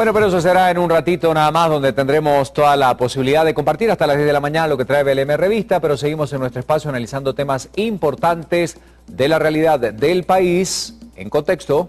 Bueno, pero eso será en un ratito nada más, donde tendremos toda la posibilidad de compartir hasta las 10 de la mañana lo que trae BLM Revista, pero seguimos en nuestro espacio analizando temas importantes de la realidad del país en contexto.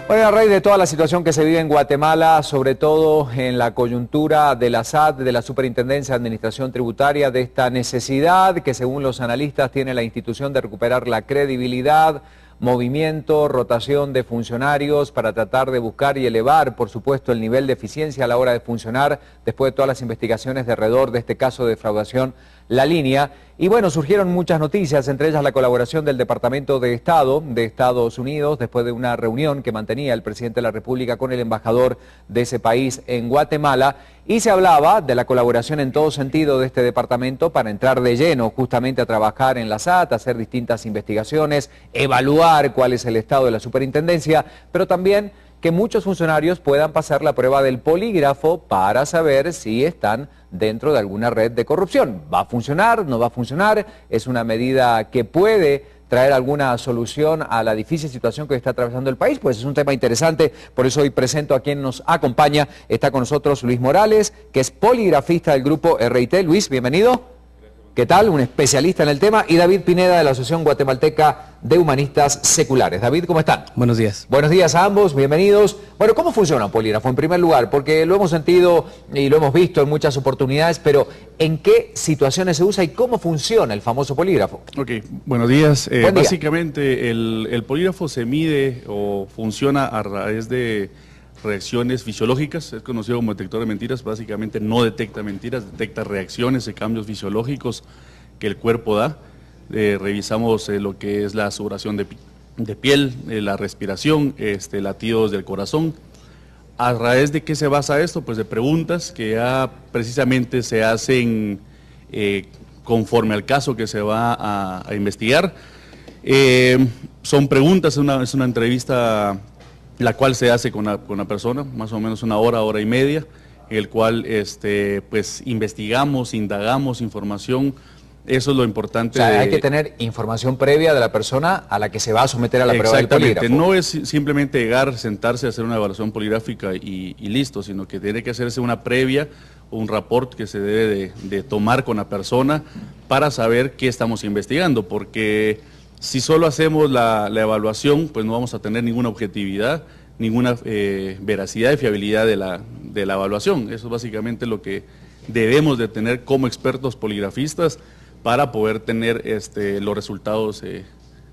Bueno, a raíz de toda la situación que se vive en Guatemala, sobre todo en la coyuntura de la SAT, de la Superintendencia de Administración Tributaria, de esta necesidad que según los analistas tiene la institución de recuperar la credibilidad, movimiento, rotación de funcionarios para tratar de buscar y elevar, por supuesto, el nivel de eficiencia a la hora de funcionar después de todas las investigaciones de alrededor de este caso de defraudación La Línea. Y bueno, surgieron muchas noticias, entre ellas la colaboración del Departamento de Estado de Estados Unidos después de una reunión que mantenía el presidente de la República con el embajador de ese país en Guatemala. Y se hablaba de la colaboración en todo sentido de este departamento para entrar de lleno justamente a trabajar en la SAT, hacer distintas investigaciones, evaluar cuál es el estado de la superintendencia, pero también que muchos funcionarios puedan pasar la prueba del polígrafo para saber si están dentro de alguna red de corrupción. ¿Va a funcionar? ¿No va a funcionar? ¿Es una medida que puede traer alguna solución a la difícil situación que está atravesando el país? Pues es un tema interesante, por eso hoy presento a quien nos acompaña. Está con nosotros Luis Morales, que es poligrafista del grupo RIT. Luis, bienvenido. ¿Qué tal? Un especialista en el tema. Y David Pineda, de la Asociación Guatemalteca de Humanistas Seculares. David, ¿cómo están? Buenos días. Buenos días a ambos, bienvenidos. Bueno, ¿cómo funciona un polígrafo en primer lugar? Porque lo hemos sentido y lo hemos visto en muchas oportunidades, pero ¿en qué situaciones se usa y cómo funciona el famoso polígrafo? Ok, buenos días. Buen día. Básicamente el polígrafo se mide o funciona a raíz de reacciones fisiológicas, es conocido como detector de mentiras. Básicamente no detecta mentiras, detecta reacciones y cambios fisiológicos que el cuerpo da. Revisamos lo que es la sudoración de piel, la respiración, latidos del corazón. ¿A raíz de qué se basa esto? Pues de preguntas que ya precisamente se hacen conforme al caso que se va a investigar. Son preguntas, es una entrevista la cual se hace con la persona, más o menos una hora y media, en el cual pues investigamos, indagamos información. Eso es lo importante. O sea, hay que tener información previa de la persona a la que se va a someter a la prueba del polígrafo. Exactamente, no es simplemente llegar, sentarse a hacer una evaluación poligráfica y listo, sino que tiene que hacerse una previa, un rapport que se debe de tomar con la persona para saber qué estamos investigando, porque si solo hacemos la evaluación, pues no vamos a tener ninguna objetividad, ninguna veracidad y fiabilidad de la evaluación. Eso es básicamente lo que debemos de tener como expertos poligrafistas para poder tener los resultados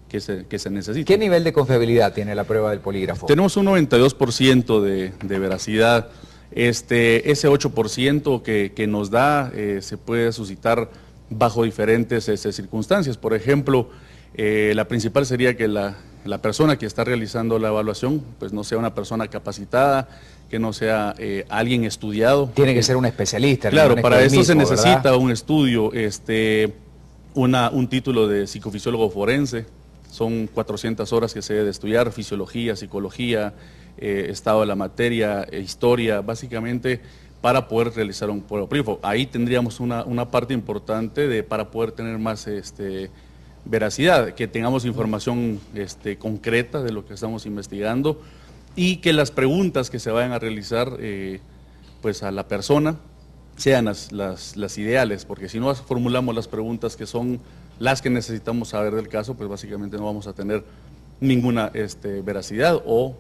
que se necesitan. ¿Qué nivel de confiabilidad tiene la prueba del polígrafo? Tenemos un 92% de veracidad. Ese 8% que nos da se puede suscitar bajo diferentes circunstancias. Por ejemplo, la principal sería que la persona que está realizando la evaluación pues no sea una persona capacitada, que no sea alguien estudiado. Tiene que ser un especialista. Claro, para esto se necesita, ¿verdad?, un estudio, un título de psicofisiólogo forense. Son 400 horas que se debe de estudiar, fisiología, psicología, estado de la materia, historia, básicamente para poder realizar un polígrafo. Ahí tendríamos una parte importante para poder tener más veracidad, que tengamos información concreta de lo que estamos investigando y que las preguntas que se vayan a realizar pues a la persona sean las ideales, porque si no formulamos las preguntas que son las que necesitamos saber del caso, pues básicamente no vamos a tener ninguna veracidad o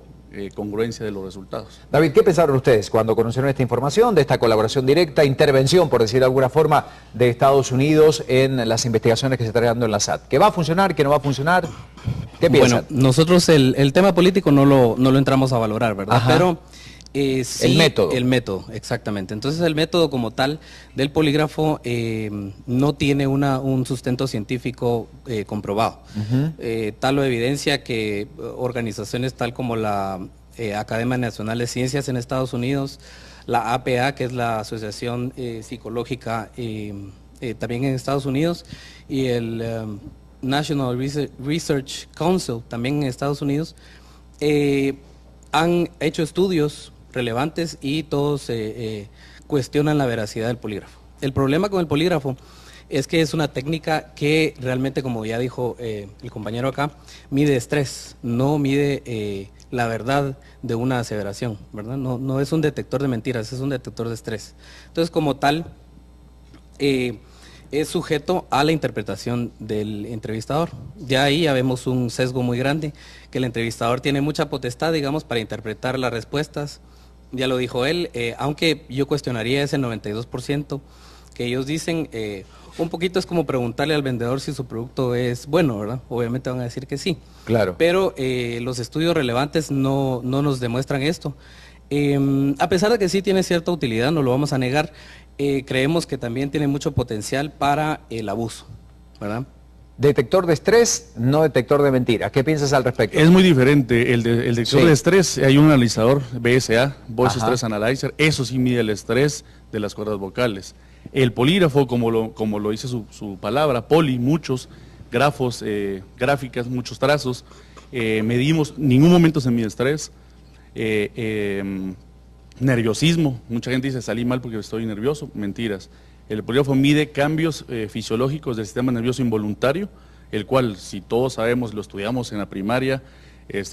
congruencia de los resultados. David, ¿qué pensaron ustedes cuando conocieron esta información de esta colaboración directa, intervención, por decir de alguna forma, de Estados Unidos en las investigaciones que se están dando en la SAT? ¿Que va a funcionar, que no va a funcionar? ¿Qué piensan? Bueno, nosotros el tema político no lo entramos a valorar, ¿verdad? Ajá. Pero sí, el método. El método, exactamente. Entonces el método como tal del polígrafo no tiene un sustento científico comprobado. Tal lo evidencia que organizaciones tal como la Academia Nacional de Ciencias en Estados Unidos, la APA, que es la Asociación Psicológica también en Estados Unidos, y el National Research Council también en Estados Unidos, han hecho estudios relevantes y todos cuestionan la veracidad del polígrafo. El problema con el polígrafo es que es una técnica que realmente, como ya dijo el compañero acá, mide estrés, no mide la verdad de una aseveración, ¿verdad? No, no es un detector de mentiras, es un detector de estrés. Entonces, como tal, es sujeto a la interpretación del entrevistador. Ya ahí ya vemos un sesgo muy grande, que el entrevistador tiene mucha potestad, digamos, para interpretar las respuestas. Ya lo dijo él, aunque yo cuestionaría ese 92% que ellos dicen. Un poquito es como preguntarle al vendedor si su producto es bueno, ¿verdad? Obviamente van a decir que sí. Claro. Pero los estudios relevantes no nos demuestran esto. A pesar de que sí tiene cierta utilidad, no lo vamos a negar, creemos que también tiene mucho potencial para el abuso, ¿verdad? Detector de estrés, no detector de mentiras. ¿Qué piensas al respecto? Es muy diferente. El detector Sí. de estrés, hay un analizador, BSA, Voice Ajá. Stress Analyzer, eso sí mide el estrés de las cuerdas vocales. El polígrafo, como lo dice su palabra, poli, muchos grafos, gráficas, muchos trazos, medimos, ningún momento se mide estrés, nerviosismo, mucha gente dice salí mal porque estoy nervioso, mentiras. El polígrafo mide cambios fisiológicos del sistema nervioso involuntario, el cual, si todos sabemos, lo estudiamos en la primaria,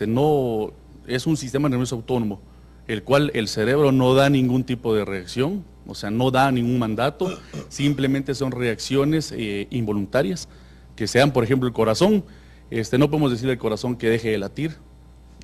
no es un sistema nervioso autónomo, el cual el cerebro no da ningún tipo de reacción, o sea, no da ningún mandato, simplemente son reacciones involuntarias, que sean, por ejemplo, el corazón, no podemos decirle al corazón que deje de latir,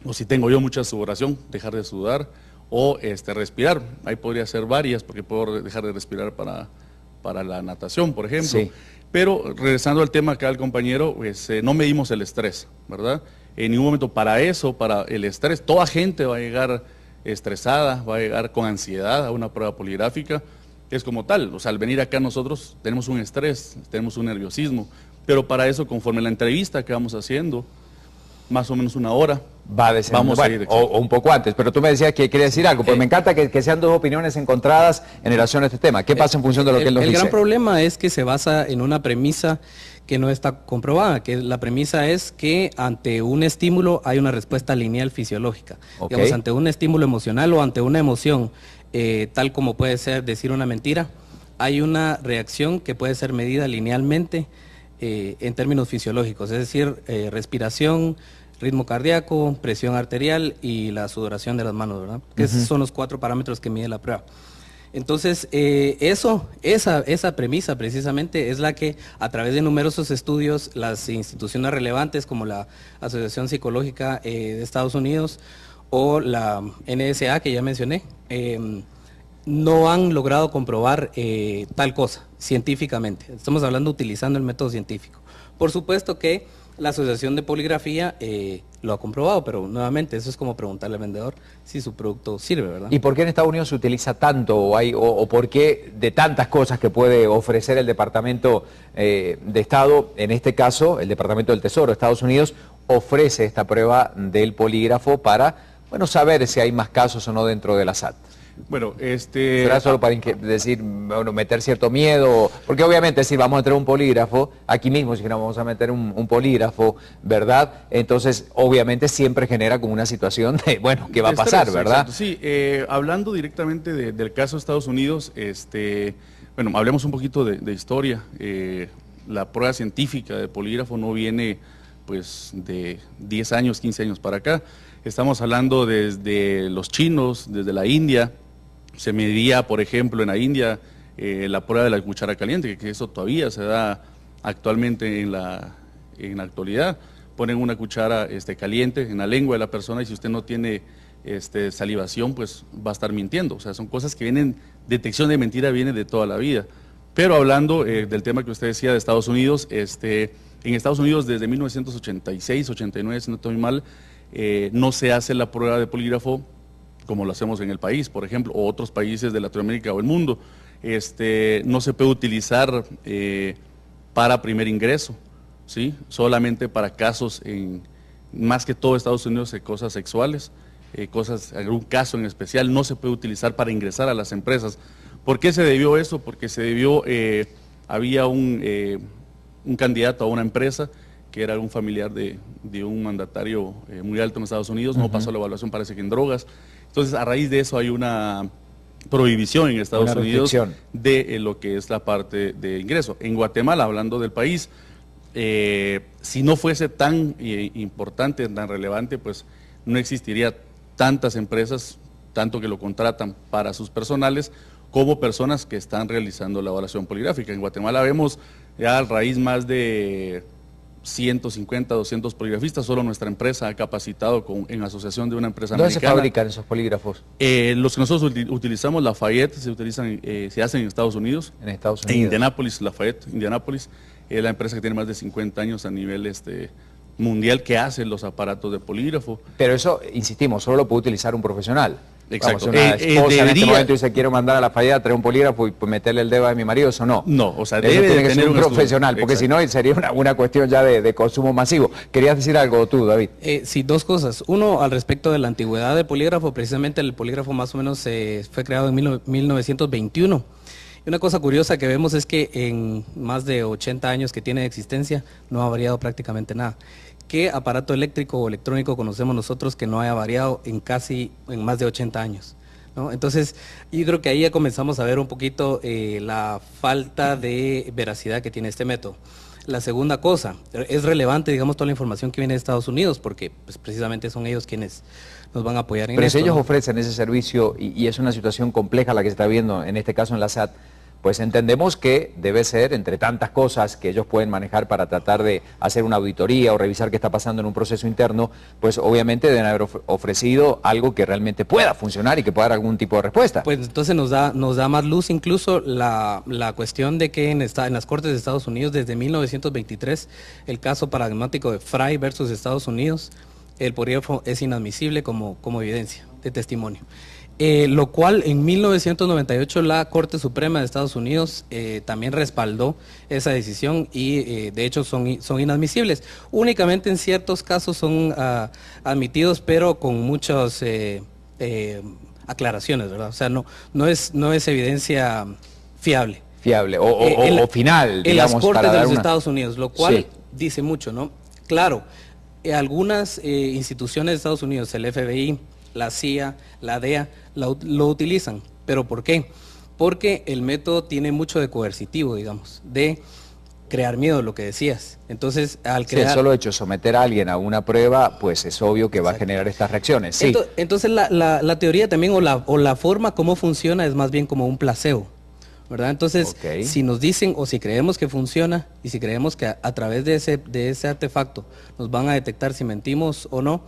o si tengo yo mucha sudoración, dejar de sudar, o respirar, ahí podría ser varias, porque puedo dejar de respirar para la natación, por ejemplo. Sí. Pero regresando al tema acá al compañero, no medimos el estrés, ¿verdad? En ningún momento para eso, para el estrés, toda gente va a llegar estresada, va a llegar con ansiedad a una prueba poligráfica, es como tal, o sea, al venir acá nosotros tenemos un estrés, tenemos un nerviosismo, pero para eso, conforme la entrevista que vamos haciendo, más o menos una hora, vamos a ir. O un poco antes, pero tú me decías que quería decir algo, pues me encanta que sean dos opiniones encontradas en relación a este tema. ¿Qué pasa en función de lo que él nos dice? El gran problema es que se basa en una premisa que no está comprobada, que la premisa es que ante un estímulo hay una respuesta lineal fisiológica. Okay. Digamos, ante un estímulo emocional o ante una emoción, tal como puede ser decir una mentira, hay una reacción que puede ser medida linealmente en términos fisiológicos, es decir, respiración, ritmo cardíaco, presión arterial y la sudoración de las manos, ¿verdad? Que esos son los 4 parámetros que mide la prueba. Entonces, esa premisa precisamente es la que a través de numerosos estudios las instituciones relevantes como la Asociación Psicológica de Estados Unidos o la NSA que ya mencioné, no han logrado comprobar tal cosa científicamente. Estamos hablando utilizando el método científico. Por supuesto que la Asociación de Poligrafía lo ha comprobado, pero nuevamente eso es como preguntarle al vendedor si su producto sirve, ¿verdad? ¿Y por qué en Estados Unidos se utiliza tanto o por qué de tantas cosas que puede ofrecer el Departamento de Estado, en este caso el Departamento del Tesoro de Estados Unidos, ofrece esta prueba del polígrafo para, bueno, saber si hay más casos o no dentro de la SAT? Bueno, ¿Será solo para decir, bueno, meter cierto miedo? Porque obviamente si vamos a meter un polígrafo, aquí mismo si no vamos a meter un polígrafo, ¿verdad? Entonces, obviamente siempre genera como una situación de, bueno, ¿qué va a pasar, estrés, verdad? Exacto. Sí, hablando directamente del caso de Estados Unidos, bueno, hablemos un poquito de historia. La prueba científica de polígrafo no viene, pues, de 10 años, 15 años para acá. Estamos hablando desde los chinos, desde la India. Se medía, por ejemplo, en la India la prueba de la cuchara caliente, que eso todavía se da actualmente en la actualidad. Ponen una cuchara caliente en la lengua de la persona y si usted no tiene salivación, pues va a estar mintiendo. O sea, son cosas que vienen, detección de mentira viene de toda la vida. Pero hablando del tema que usted decía de Estados Unidos, en Estados Unidos desde 1986, 89, si no estoy mal, no se hace la prueba de polígrafo como lo hacemos en el país, por ejemplo, o otros países de Latinoamérica o el mundo. No se puede utilizar para primer ingreso, ¿sí? Solamente para casos, más que todo Estados Unidos, de cosas sexuales, algún caso en especial, no se puede utilizar para ingresar a las empresas. ¿Por qué se debió eso? Porque se debió, había un candidato a una empresa que era un familiar de un mandatario muy alto en Estados Unidos, no pasó la evaluación, parece que en drogas. Entonces, a raíz de eso hay una prohibición en Estados Una Unidos restricción de lo que es la parte de ingreso. En Guatemala, hablando del país, si no fuese tan importante, tan relevante, pues no existiría tantas empresas, tanto que lo contratan para sus personales, como personas que están realizando la evaluación poligráfica. En Guatemala vemos ya a raíz más de 150, 200 poligrafistas. Solo nuestra empresa ha capacitado en asociación de una empresa ¿Dónde americana. se fabrican esos polígrafos? Los que nosotros utilizamos, Lafayette, se hacen en Estados Unidos. En Estados En Unidos. Indianápolis, Lafayette, Indianápolis, es la empresa que tiene más de 50 años a nivel mundial que hace los aparatos de polígrafo. Pero eso, insistimos, solo lo puede utilizar un profesional. Exacto. Vamos, una esposa en este Debería- momento dice, quiero mandar a la falla a traer un polígrafo y pues, meterle el dedo a mi marido, eso no. No, o sea, Eso debe tiene de que ser tener un un profesional, estudio. porque si Exacto. no sería una cuestión ya de consumo masivo. ¿Querías decir algo tú, David? Sí, dos cosas. Uno, al respecto de la antigüedad del polígrafo, precisamente el polígrafo más o menos fue creado en 1921. Y una cosa curiosa que vemos es que en más de 80 años que tiene de existencia no ha variado prácticamente nada. ¿Qué aparato eléctrico o electrónico conocemos nosotros que no haya variado en más de 80 años? ¿No? Entonces, yo creo que ahí ya comenzamos a ver un poquito la falta de veracidad que tiene este método. La segunda cosa, es relevante, digamos, toda la información que viene de Estados Unidos, porque pues, precisamente son ellos quienes nos van a apoyar en Pero esto, si ellos ¿no? ofrecen ese servicio y es una situación compleja la que se está viendo, en este caso en la SAT, pues entendemos que debe ser, entre tantas cosas que ellos pueden manejar para tratar de hacer una auditoría o revisar qué está pasando en un proceso interno, pues obviamente deben haber ofrecido algo que realmente pueda funcionar y que pueda dar algún tipo de respuesta. Pues entonces nos da más luz incluso la cuestión de que en las Cortes de Estados Unidos, desde 1923, el caso paradigmático de Fry versus Estados Unidos, el polígrafo es inadmisible como evidencia de testimonio. Lo cual en 1998 la Corte Suprema de Estados Unidos también respaldó esa decisión y de hecho son inadmisibles. Únicamente en ciertos casos son admitidos, pero con muchas aclaraciones, ¿verdad? O sea, no es evidencia fiable. Fiable o final, En las digamos, Cortes para de dar los una... Estados Unidos, lo cual Sí. dice mucho, ¿no? Claro, algunas instituciones de Estados Unidos, el FBI, la CIA, la DEA, lo utilizan. ¿Pero por qué? Porque el método tiene mucho de coercitivo, digamos, de crear miedo, lo que decías. Entonces, al Sí, crear... el solo hecho de someter a alguien a una prueba, pues es obvio que va a generar estas reacciones. Sí. Entonces la teoría también o la forma como funciona es más bien como un placebo, ¿verdad? Entonces, Ok. si nos dicen o si creemos que funciona y si creemos que a través de ese artefacto nos van a detectar si mentimos o no,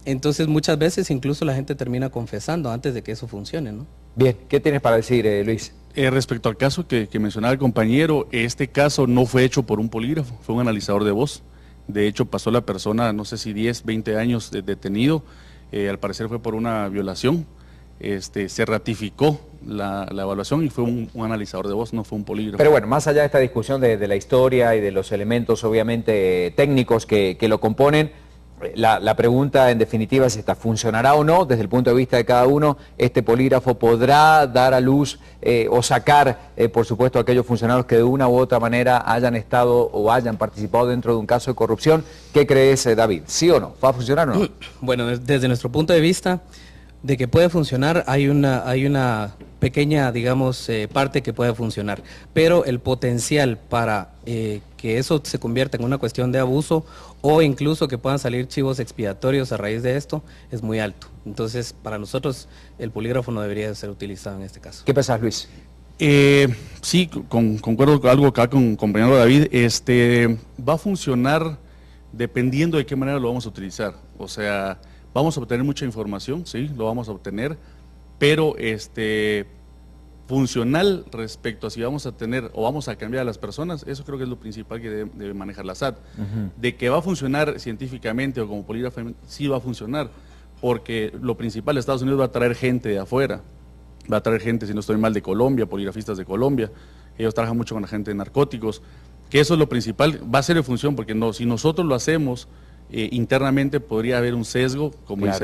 entonces muchas veces incluso la gente termina confesando antes de que eso funcione, ¿no? Bien, ¿qué tienes para decir, Luis? Respecto al caso que mencionaba el compañero, este caso no fue hecho por un polígrafo, fue un analizador de voz. De hecho, pasó la persona, no sé si 10, 20 años detenido, al parecer fue por una violación. Se ratificó la evaluación y fue un analizador de voz, no fue un polígrafo. Pero bueno, más allá de esta discusión de la historia y de los elementos obviamente técnicos que lo componen, la pregunta en definitiva es esta: ¿funcionará o no desde el punto de vista de cada uno? ¿Este polígrafo podrá dar a luz o sacar, por supuesto, a aquellos funcionarios que de una u otra manera hayan estado o hayan participado dentro de un caso de corrupción? ¿Qué crees, David? ¿Sí o no? ¿Va a funcionar o no? Bueno, desde nuestro punto de vista, de que puede funcionar, hay una pequeña, digamos, parte que puede funcionar, pero el potencial para que eso se convierta en una cuestión de abuso o incluso que puedan salir chivos expiatorios a raíz de esto es muy alto. Entonces, para nosotros, el polígrafo no debería ser utilizado en este caso. ¿Qué pensás, Luis? Sí, concuerdo con algo acá con el compañero David. Va a funcionar dependiendo de qué manera lo vamos a utilizar. O sea, vamos a obtener mucha información, sí, lo vamos a obtener, pero funcional respecto a si vamos a tener o vamos a cambiar a las personas, eso creo que es lo principal que debe manejar la SAT. De que va a funcionar científicamente o como polígrafo, sí va a funcionar, porque lo principal, Estados Unidos va a traer gente de afuera, va a traer gente, si no estoy mal, de Colombia, poligrafistas de Colombia, ellos trabajan mucho con la gente de narcóticos, que eso es lo principal, va a ser de función, porque si nosotros lo hacemos internamente podría haber un sesgo, como Claro. dice David.